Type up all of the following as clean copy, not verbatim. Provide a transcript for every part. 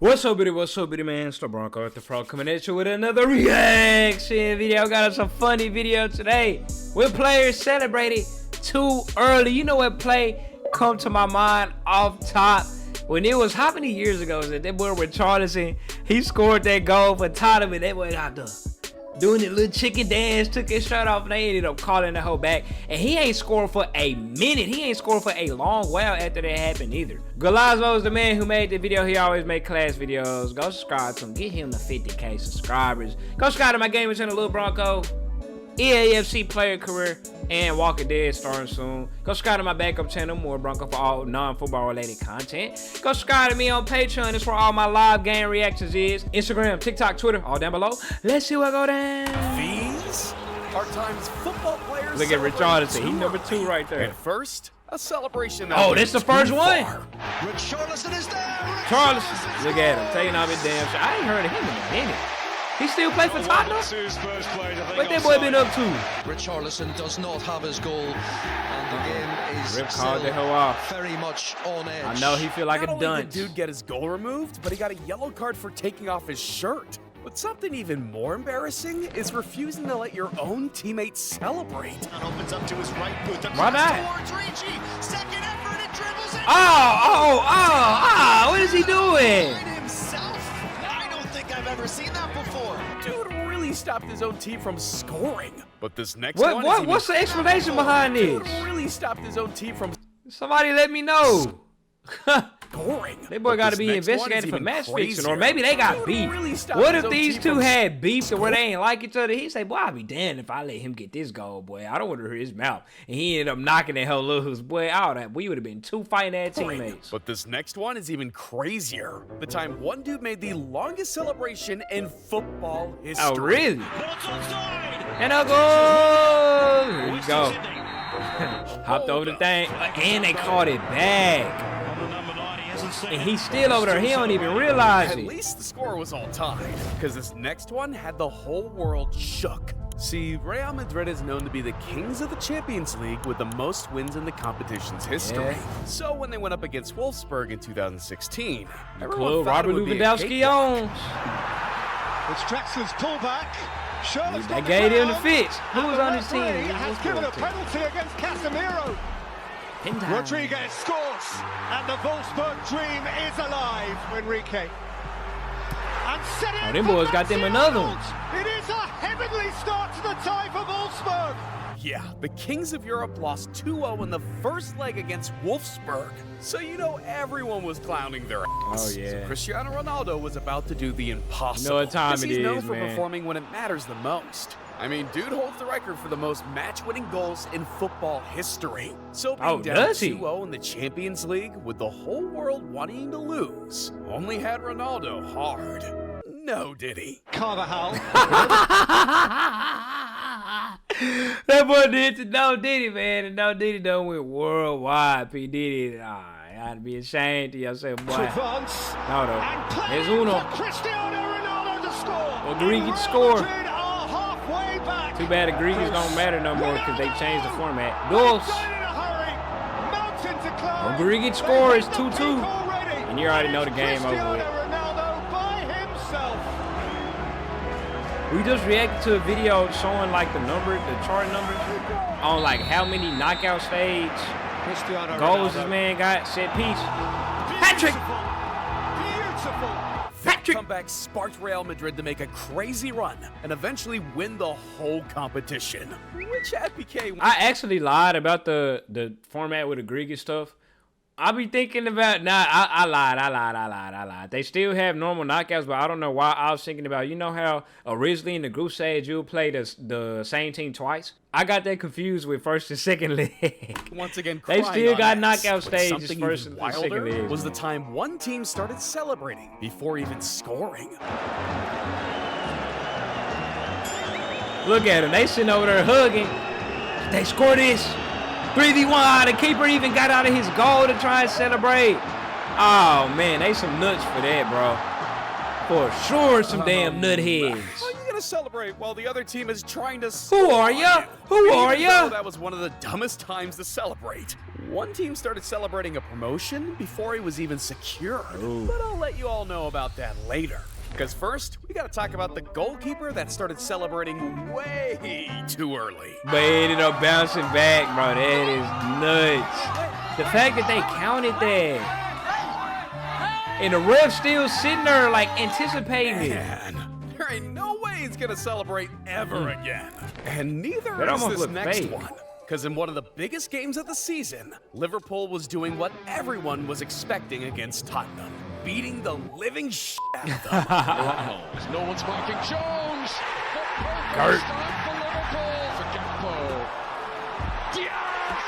What's up, bitty man? It's the Bronco at the Pro coming at you with another reaction video. Got us a funny video today. With players celebrated too early. You know what play come to my mind off top? When it was, how many years ago was it? That boy Richarlison, he scored that goal for Tottenham, and that boy got doing the little chicken dance, took his shirt off, and they ended up calling the whole back. And he ain't scored for a minute. He ain't scored for a long while after that happened either. Galazzo is the man who made the video. He always make class videos. Go subscribe to him. Get him the 50K subscribers. Go subscribe to my gaming channel, Lil Bronco. EAFC player career and Walking Dead starting soon. Go subscribe to my backup channel, More Bronco, for all non-football related content. Go subscribe to me on Patreon. It's where all my live game reactions is. Instagram, TikTok, Twitter, all down below. Let's see what go down. These are times football players. Look at Richarlison. He number 2 right there. And first, a celebration. Oh, this the first one. Richarlison is there. Richarlison. Look at him taking off his damn shit. I ain't heard of him in a minute. He still play for Tottenham? What that boy been up to? Richarlison does not have his goal, and the game is Rip called the hell off. very much on edge. I know he feel like Not a only dunce. did dude get his goal removed, but he got a yellow card for taking off his shirt. But something even more embarrassing is refusing to let your own teammates celebrate. And opens up to his right foot. Why not? Towards Ricci. Second effort and dribbles it. What is he doing? Himself. I don't think I've ever seen that before. Dude really stopped his own team from scoring. But this next one is What's the explanation behind Dude this? really stopped his own team from Somebody let me know. scoring. That boy But got to this be next one is investigated for even match crazier. fixing, or maybe they got Dude beef. really stopped What his if own these team two from had beef to where they ain't like each other? He say, boy, I'll be damned if I let him get this goal, boy. I don't want to hurt his mouth. And he ended up knocking that hell loose. Boy, we would have been two fighting ass teammates. But this next one is even crazier. The time one dude made the longest celebration in football history. Oh, really? But it's onside. And a goal! Here you go. Whistles Hopped over the thing, and they caught it back. On the number 9, he hasn't seen And it. he's still over there. He don't even realize At it. least the score was all tied, because this next one had the whole world shook. See, Real Madrid is known to be the kings of the Champions League with the most wins in the competition's history. Yeah. So when they went up against Wolfsburg in 2016, everyone Club thought it Robert would be a Lewandowski cakewalk. owns. It's Draxler's pullback. Charlotte's They got the gave him the foul. fits. Who was And on the his team? referee Who has was given a on the team? penalty against Casemiro. Pin time. Rodriguez scores, and the Wolfsburg dream is alive. Enrique. And set it Oh, them for boys got them Maxi another Arnold. It is a heavenly start to the tie for Wolfsburg. Yeah, the Kings of Europe lost 2-0 in the first leg against Wolfsburg. So you know everyone was clowning their ass. Oh, yeah. So Cristiano Ronaldo was about to do the impossible. You know what time 'Cause it he's known is, for man. performing when it matters the most. I mean, dude holds the record for the most match-winning goals in football history. So being Oh, down does he? 2-0 in the Champions League with the whole world wanting to lose only had Ronaldo hard. No, did he? Carvajal. That boy did to No Diddy, man. And No Diddy done went worldwide. P. Diddy, you gotta be ashamed of yourself, boy. to advance. No, though. And There's playing Uno. for Cristiano Ronaldo to score. Well, Greek And score. Real Madrid are halfway back. Too bad the Greeks don't matter no more because they changed the format. Goals. Well, Greek score is 2-2. And you already know the game over with. Ronaldo by himself. We just reacted to a video showing like the chart numbers on like how many knockout stage Cristiano goals Ronaldo. this man got. Set piece. Patrick! Beautiful. That comeback sparked Real Madrid to make a crazy run and eventually win the whole competition, which had became I actually lied about the format with the Greek and stuff. I be thinking about, I lied. They still have normal knockouts, but I don't know why I was thinking about, you know how originally in the group stage you would play the same team twice? I got that confused with first and second leg. once again They crying still on got ass. knockout But stages something first even and second wilder legs, was the man. time one team started celebrating before even scoring. Look at them. They sitting over there hugging. They score this. 3v1. The keeper even got out of his goal to try and celebrate. Oh, man. They some nuts for that, bro. For sure, some damn nutheads. How are you gonna to celebrate while the other team is trying to Who are ya? Who are ya? That was one of the dumbest times to celebrate. One team started celebrating a promotion before he was even secured. But I'll let you all know about that later. Because first, we got to talk about the goalkeeper that started celebrating way too early. But he ended up bouncing back, bro. That is nuts. The fact that they counted that. And the ref still sitting there like anticipating it. Man, there ain't no way he's going to celebrate ever again. And neither That is almost this looked next fake. one. Because in one of the biggest games of the season, Liverpool was doing what everyone was expecting against Tottenham. Beating the living shit out of them. No one's marking Jones. Gert. For Liverpool. For Gakpo. Diaz.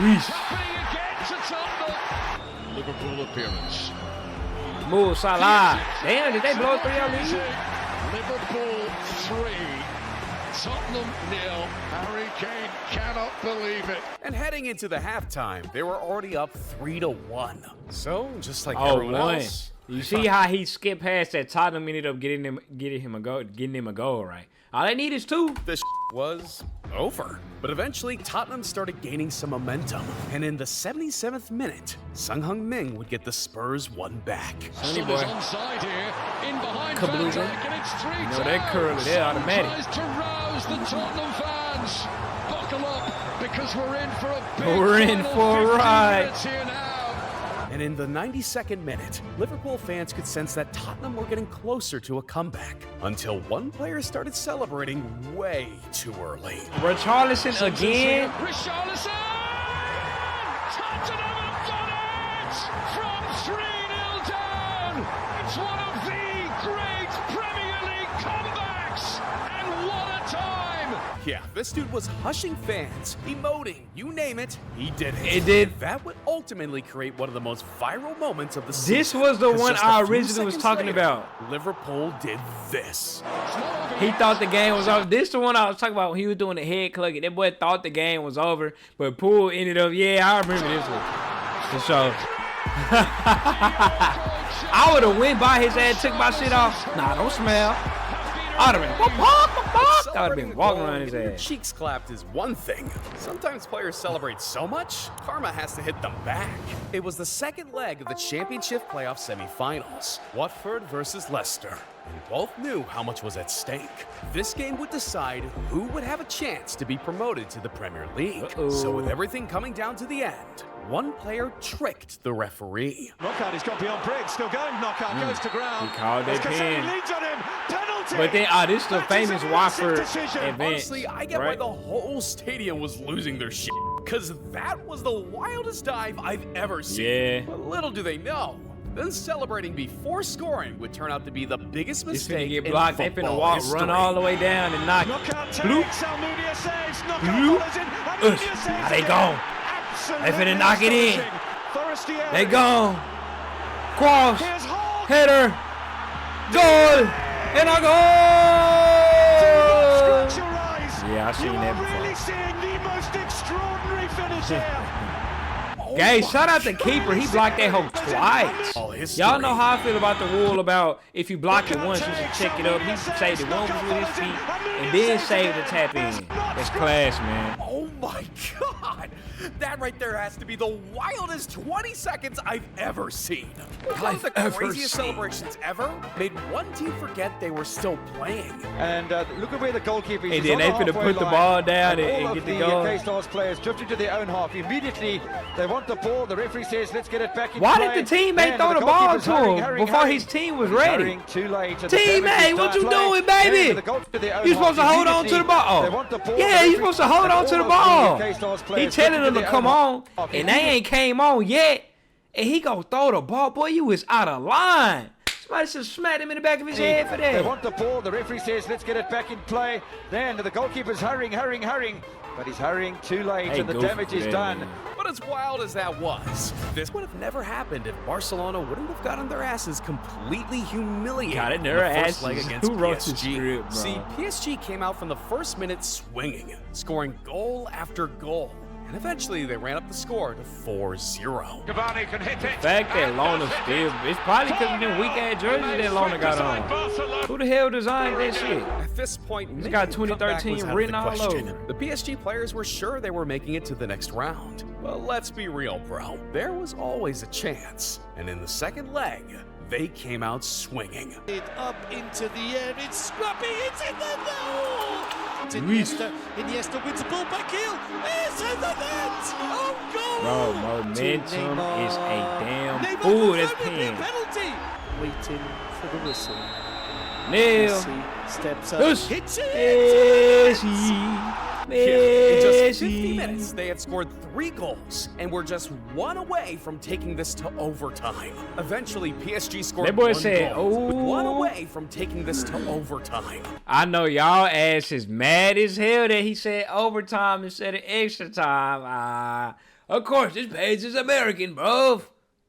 Reece. Happening again to Tottenham. Liverpool appearance. Mo Salah. Damn, did they blow a 3-0 lead? Liverpool 3. Tottenham 0. Harry Kane cannot believe it. And heading into the halftime, they were already up 3-1. So, just like Oh, everyone one. else, You see how he skipped past that? Tottenham ended up getting him a goal, right? All they need is 2. this was over. But eventually, Tottenham started gaining some momentum. And in the 77th minute, Son Heung-min would get the Spurs one back. Sonny boy. Onside here, in behind Kablooza. Van Dijk, and it's 3 know that curler, they're automatic. Tries to rouse the Tottenham fans. Buckle up, because we're in for a big We're in final for a 15 ride. minutes here now. And in the 92nd minute, Liverpool fans could sense that Tottenham were getting closer to a comeback until one player started celebrating way too early. Richarlison again. Richarlison! Tottenham have done it! From 3-0 down! It's one of the great Premier League comebacks! And what a time! Yeah, this dude was hushing fans, emoting, you name it, he did it. It did. That would ultimately create one of the most viral moments of the season. This was the 'Cause one just a I few originally was seconds talking later, about. Liverpool did this. He thought the game was over. This the one I was talking about when he was doing the head clucking. That boy thought the game was over, but Poole ended up, yeah, I remember this one. For sure. I would have went by his ass, took my shit off. Nah, don't smell. I'd have been, I would have been walking around his Getting your ass. cheeks clapped is one thing. Sometimes players celebrate so much, karma has to hit them back. It was the second leg of the Championship playoff semifinals, Watford versus Leicester, and both knew how much was at stake. This game would decide who would have a chance to be promoted to the Premier League. So with everything coming down to the end, one player tricked the referee. Knockout, he's got beyond Briggs, still going. Knockout goes to ground. He called that As Cassini pin. leads on him. Penalty. But then, this is the That is famous a massive Watford decision. event. Honestly, I get why right? the whole stadium was losing their shit. Because that was the wildest dive I've ever seen. Yeah. But little do they know, them celebrating before scoring would turn out to be the biggest He's finna mistake get in blocked. They football finna walk, history. run all the way down and knock. Knockout Bloop. takes. Almunia saves. Knockout Bloop. follows in. Ush. Almunia saves. Now they again. gone. Absolutely They finna knock it in. astonishing. Forestieri. They gone. Cross. Here's Hall. Header. Goal. And a goal. Scratch your eyes. Yeah, I seen You that are before. really seeing the most extraordinary finish here. Guys, shout out the keeper. He blocked that hoe twice. All history. Y'all know how I feel about the rule about if you block it once, you should check it up. He saved it once with his feet and then saved the tap in. That's class, man. Oh my God! That right there has to be the wildest 20 seconds I've ever seen. One of the ever craziest seen. celebrations ever made one team forget they were still playing. And look at where the goalkeeper is. And He's then on they the finna halfway put the line, ball down and all get of the goal. K-Stars players drifting to their own half. Immediately, they want the ball. The referee says, let's get it back in Why play. did the teammate And throw the ball goalkeeper's to hurrying, him hurrying, before hurrying. his team was He's ready? hurrying too late. and the Teammate, damage is what done. you Play. doing, baby? And the goal to their own You half. supposed to hold on to the ball. They want the ball. Yeah, The you referee- supposed to hold and on to the all of ball. K-Stars He players telling drifting them to their come own on, half. and they ain't came on yet. And he gonna throw the ball. Boy, you was out of line. Somebody should smack him in the back of his head for They that. want the ball. The referee says, let's get it back in play. Then the goalkeeper's hurrying. But he's hurrying too late, Hey, and the go for damage is that, done. man. But as wild as that was, this would have never happened if Barcelona wouldn't have gotten their asses completely humiliated. Gotten in their the first leg asses. against Who wrote PSG. the script, bro? See, PSG came out from the first minute swinging, scoring goal after goal. and eventually they ran up the score to 4-0. Cavani can hit it. The fact that Lona still, it's probably because of them weak-ass jerseys that Lona got on. Who the hell designed that shit? At this point, It's got making a comeback 2013 was out of written the all question. over. The PSG players were sure they were making it to the next round. But let's be real, bro. There was always a chance. And in the second leg, they came out swinging. It up into the air, it's scrappy, it's in the goal! It's Iniesta wins the ball back heel, it's in the net! Oh, goal! Bro, momentum is a damn... Neymar Ooh, that's confirmed it, pin. penalty! Waiting for the whistle. Neil. Messi steps up, Yes. hits it! Messi. In just 50 Messi. minutes, they had scored 3 goals and were just 1 away from taking this to overtime. Eventually, PSG scored That boy 1 said, goal, with 1 "Ooh." away from taking this to overtime. I know y'all ass is mad as hell that he said overtime instead of extra time. Of course, this page is American, bro.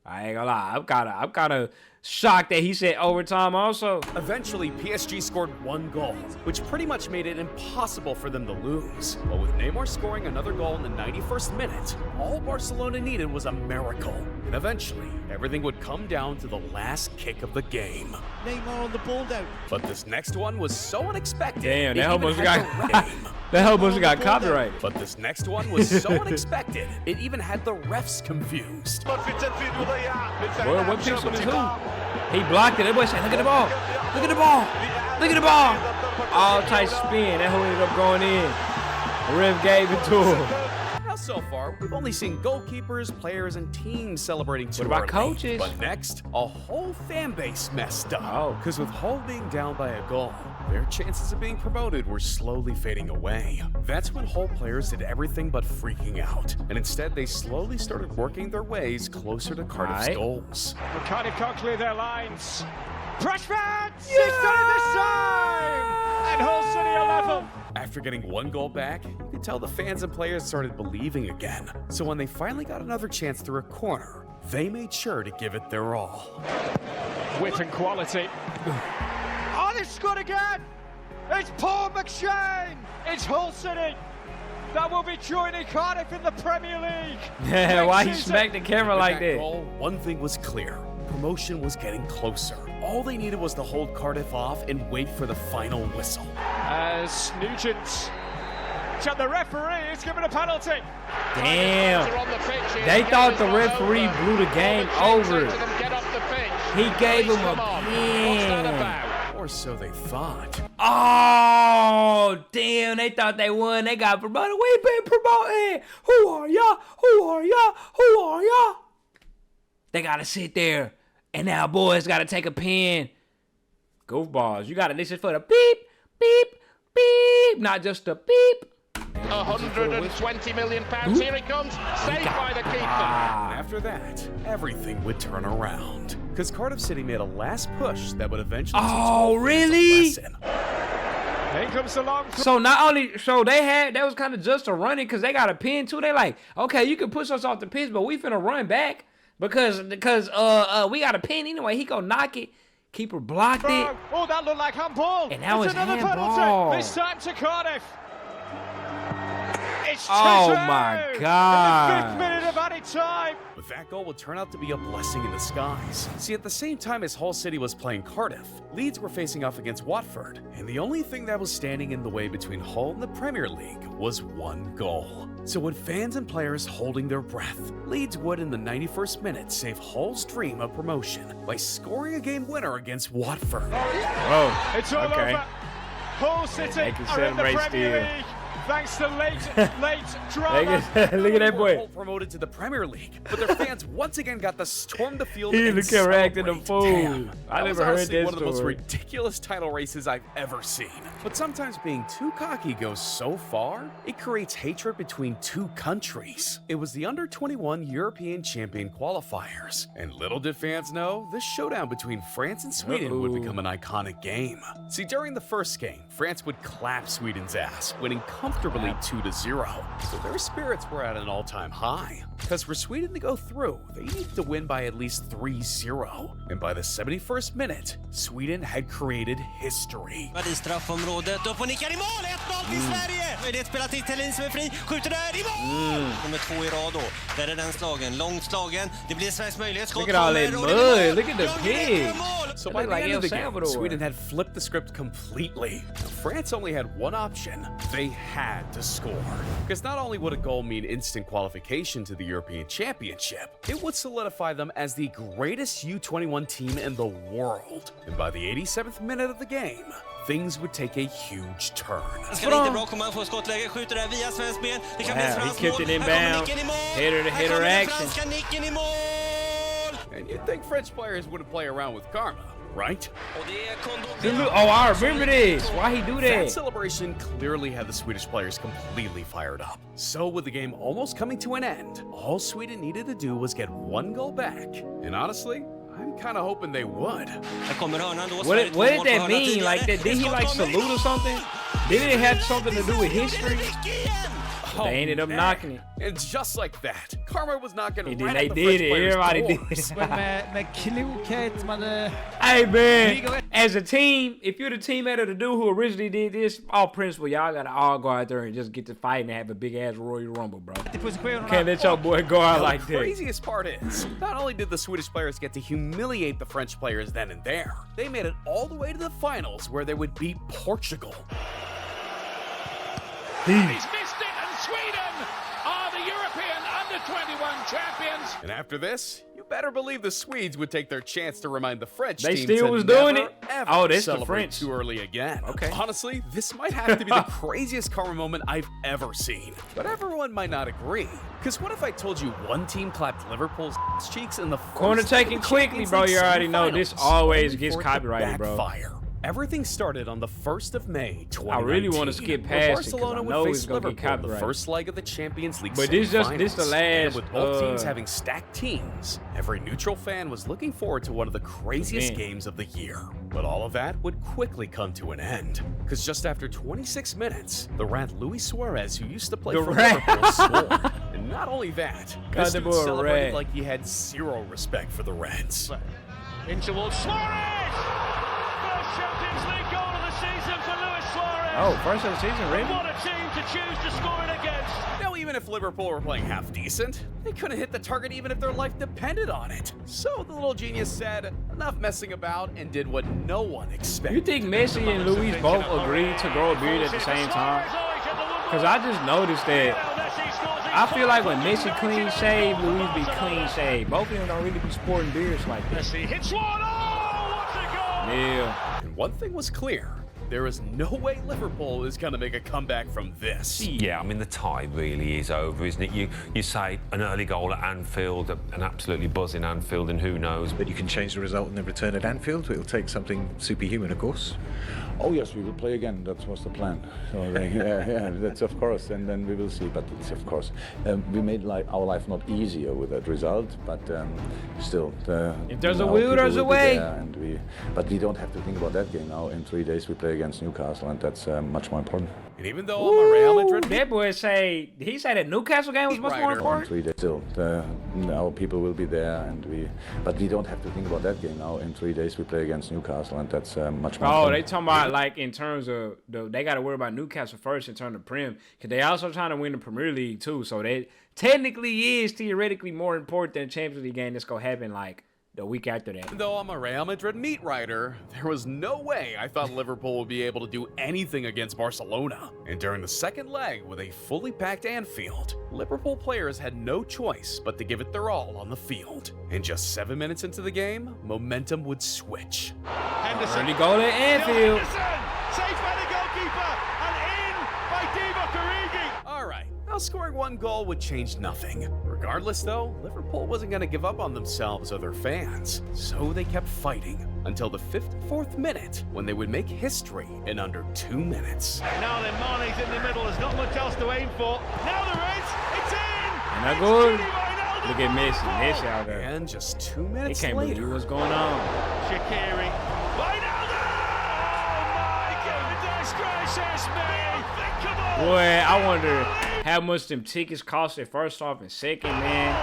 I ain't gonna lie. I'm kind of shocked that he said overtime also. Eventually, PSG scored 1 goal, which pretty much made it impossible for them to lose. But with Neymar scoring another goal in the 91st minute, all Barcelona needed was a miracle. And eventually, everything would come down to the last kick of the game. Neymar on the ball now. But this next one was so unexpected. Damn, it that even almost had got the ref- that almost got copyrighted. But this next one was so unexpected, it even had the refs confused. Boy, what pixel is who? He blocked it. That boy said, "Look at the ball! Look at the ball! Look at the ball!" All tight spin. That who ended up going in. The ref gave it to him. Now, so far, we've only seen goalkeepers, players, and teams celebrating too What about early. coaches? But next, a whole fan base messed up. Oh. Because with Hull being down by a goal, their chances of being promoted were slowly fading away. That's when Hull players did everything but freaking out. And instead, they slowly started working their ways closer to Cardiff's Right. goals. Cardiff can't clear their lines. Rashford! He's done it this time! And Hull City are level. After getting 1 goal back, you could tell the fans and players started believing again. So when they finally got another chance through a corner, they made sure to give it their all. Width and quality. Oh, they've scored again! It's Paul McShane! It's Hull City! That will be joining Cardiff in the Premier League! Yeah, why he Next season. smacked the camera With like that that? goal, one thing was clear. Promotion was getting closer. All they needed was to hold Cardiff off and wait for the final whistle. As Nugent to the referee is given a penalty. Damn. They thought the referee blew the game over. He gave him a pin. Or so they thought. Oh, damn. They thought they won. They got promoted. We've been promoted. Who are y'all? Who are y'all? Who are y'all? They got to sit there. And now boys got to take a pin. Goofballs. You got to listen for the beep, beep, beep. Not just the beep. 120 million pounds. Here he comes, saved by the keeper. And after that, everything would turn around. Because Cardiff City made a last push that would eventually teach all fans really? a lesson. Here comes the long throw. So not only, so that was kind of just a running because they got a pin too. They like, okay, you can push us off the pitch, but we finna run back because we got a pin anyway. He gonna knock it. Keeper blocked it. Oh, that looked like handball. And that was it's another handball. penalty. This time to Cardiff. It's 2-2 Oh, my God. in the 5th minute of added time. But that goal would turn out to be a blessing in disguise. See, at the same time as Hull City was playing Cardiff, Leeds were facing off against Watford, and the only thing that was standing in the way between Hull and the Premier League was 1 goal. So with fans and players holding their breath, Leeds would in the 91st minute save Hull's dream of promotion by scoring a game winner against Watford. Oh, It's all okay. over. Hull City They can are in the celebrate Premier still. League. Thanks to late drama. Look at that boy. Hull promoted to the Premier League, but their fans once again got to storm the field He and look at acting a celebrate. fool. Damn, I that was never heard honestly that one of the most story. ridiculous title races I've ever seen. But sometimes being too cocky goes so far, it creates hatred between 2 countries. It was the Under-21 European Champion qualifiers, and little did fans know, this showdown between France and Sweden would become an iconic game. See, during the first game, France would clap Sweden's ass, winning comfortably comfortably 2-0. So their spirits were at an all-time high. Because for Sweden to go through, they needed to win by at least 3-0. And by the 71st minute, Sweden had created history. I straffområdet, upp och nickar i mål! 1-0 till Sverige! Möjlighet spela till Thelin som är fri, skjuter där i mål! Nummer 2 i rad då. Där är den slagen, långt slagen. Det blir Sveriges möjlighet. Skott Look at all that mud. Look at the pig. So by the end of the game, Sweden had flipped the script completely. France only had one option. They had to score. Because not only would a goal mean instant qualification to the European Championship, it would solidify them as the greatest U21 team in the world. And by the 87th minute of the game, things would take a huge turn. He kept it inbound. Hitter action. And you'd think French players wouldn't play around with karma, right? Oh, I remember this. Why he do that? That celebration clearly had the Swedish players completely fired up. So with the game almost coming to an end, all Sweden needed to do was get one goal back. And honestly, I'm kind of hoping they would. What did that mean? Like that? Did he like salute or something? Did it have something to do with history? Oh, they ended up knocking it. And just like that, karma was knocking right they at the did French it. players' Everybody doors. did. Med klokhet, man. Hey man, as a team, if you're the teammate of the dude who originally did this, all principle, y'all gotta all go out there and just get to fight and have a big ass Royal Rumble, bro. Can't let your boy go out like The that. craziest part is, not only did the Swedish players get to humiliate the French players then and there, they made it all the way to the finals where they would beat Portugal. He's missed it, and Sweden are the European Under-21 champions. And after this, you better believe the Swedes would take their chance to remind the French They team still to was never, doing it? ever Oh, that's the celebrate French. too early again. Okay. Honestly, this might have to be the craziest karma moment I've ever seen. But everyone might not agree. Because what if I told you one team clapped Liverpool's cheeks in the first Corner leg of taking the quickly, Champions bro. League You already know this semifinals, always only gets for it to copyrighted, bro. backfire. Everything started on the 1st of May, 2019. I really want to skip where past it because I Barcelona know would it's face gonna get Liverpool in the copyrighted. first leg of the Champions League But this the semifinals. last. And with both teams having stacked teams, every neutral fan was looking forward to one of the craziest games of the year. But all of that would quickly come to an end, because just after 26 minutes, the rat Luis Suarez, who used to play for Liverpool, scored. And not only that, this dude celebrated like he had zero respect for the Reds. In towards Suarez! First Champions League goal of the season for Luis Suarez. Oh, first of the season, really? What a team to choose to score it against. Now, even if Liverpool were playing half decent, they couldn't hit the target even if their life depended on it. So the little genius said, enough messing about, and did what no one expected. You think Messi and Luis both agreed to grow a beard at the same time? Because I just noticed that I feel like when Messi clean shave, Luis be clean shave. Both of them don't really be sporting beards like that. Messi hits one. Oh, what's a goal! Yeah. And one thing was clear. There is no way Liverpool is going to make a comeback from this. Yeah, I mean, the tie really is over, isn't it? You say an early goal at Anfield, an absolutely buzzing Anfield, and who knows? But you can change the result in the return at Anfield. It'll take something superhuman, of course. Oh yes, we will play again. That was the plan. So yeah, that's of course, and then we will see. But it's of course, we made our life not easier with that result. But still, if there's a will, there's a way. But we don't have to think about that game now. In 3 days, we play against Newcastle, and that's much more important. And even though I'm a Real Madrid, that boy he said that Newcastle game was much more important. 3 days, still, our people will be there, but we don't have to think about that game now. In 3 days, we play against Newcastle, and that's much more. Oh, they talking about like in terms of they got to worry about Newcastle first in terms of Prem, because they also trying to win the Premier League too. So that technically is theoretically more important than the Champions League game that's gonna happen like the week after that. Though I'm a Real Madrid meat writer, there was no way I thought Liverpool would be able to do anything against Barcelona. And during the second leg with a fully packed Anfield, Liverpool players had no choice but to give it their all on the field. And just 7 minutes into the game, momentum would switch. Henderson. Early goal at Anfield. Saved by the goalkeeper and in by Divock Origi. All right, now scoring one goal would change nothing. Regardless, though, Liverpool wasn't going to give up on themselves or their fans, so they kept fighting until the 54th minute, when they would make history in under 2 minutes. Now then, Mane's in the middle. There's not much else to aim for. Now there is. It's in. And that good. Look at Messi out there. And just 2 minutes He can't later, believe what's going on. Shaqiri. Wijnaldum! Oh my goodness gracious me! Boy, I wonder how much them tickets costed first off and second, man.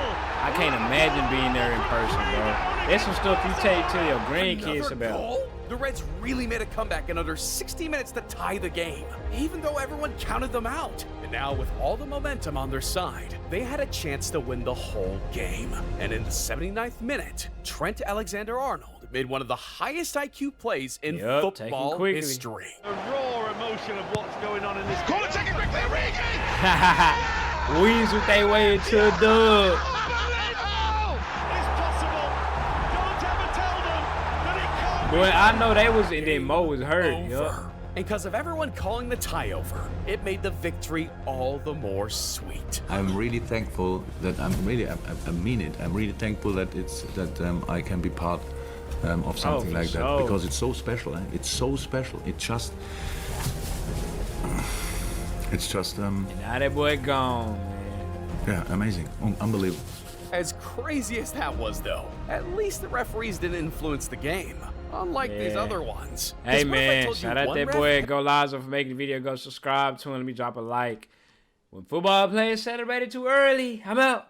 I can't imagine being there in person, bro. There's some stuff you take to your grandkids about. Goal? The Reds really made a comeback in under 60 minutes to tie the game, even though everyone counted them out. And now, with all the momentum on their side, they had a chance to win the whole game. And in the 79th minute, Trent Alexander-Arnold made one of the highest IQ plays in football history. The raw emotion of what's going on in this game. Corner taken quickly, Origi! Weeds with their way into a dub. Boy, I know they was, and then Mo was hurt. Yup. And because of everyone calling the tie over, it made the victory all the more sweet. I'm really thankful that I mean it. I'm really thankful that I can be part of something like that, because it's so special. It's so special. It's just. Now that boy gone, man. Yeah, amazing, unbelievable. As crazy as that was, though, at least the referees didn't influence the game. Unlike these other ones. Hey, man, shout out that boy Go Liza for making the video. Go subscribe to him. Let me drop a like. When football players celebrated too early, I'm out.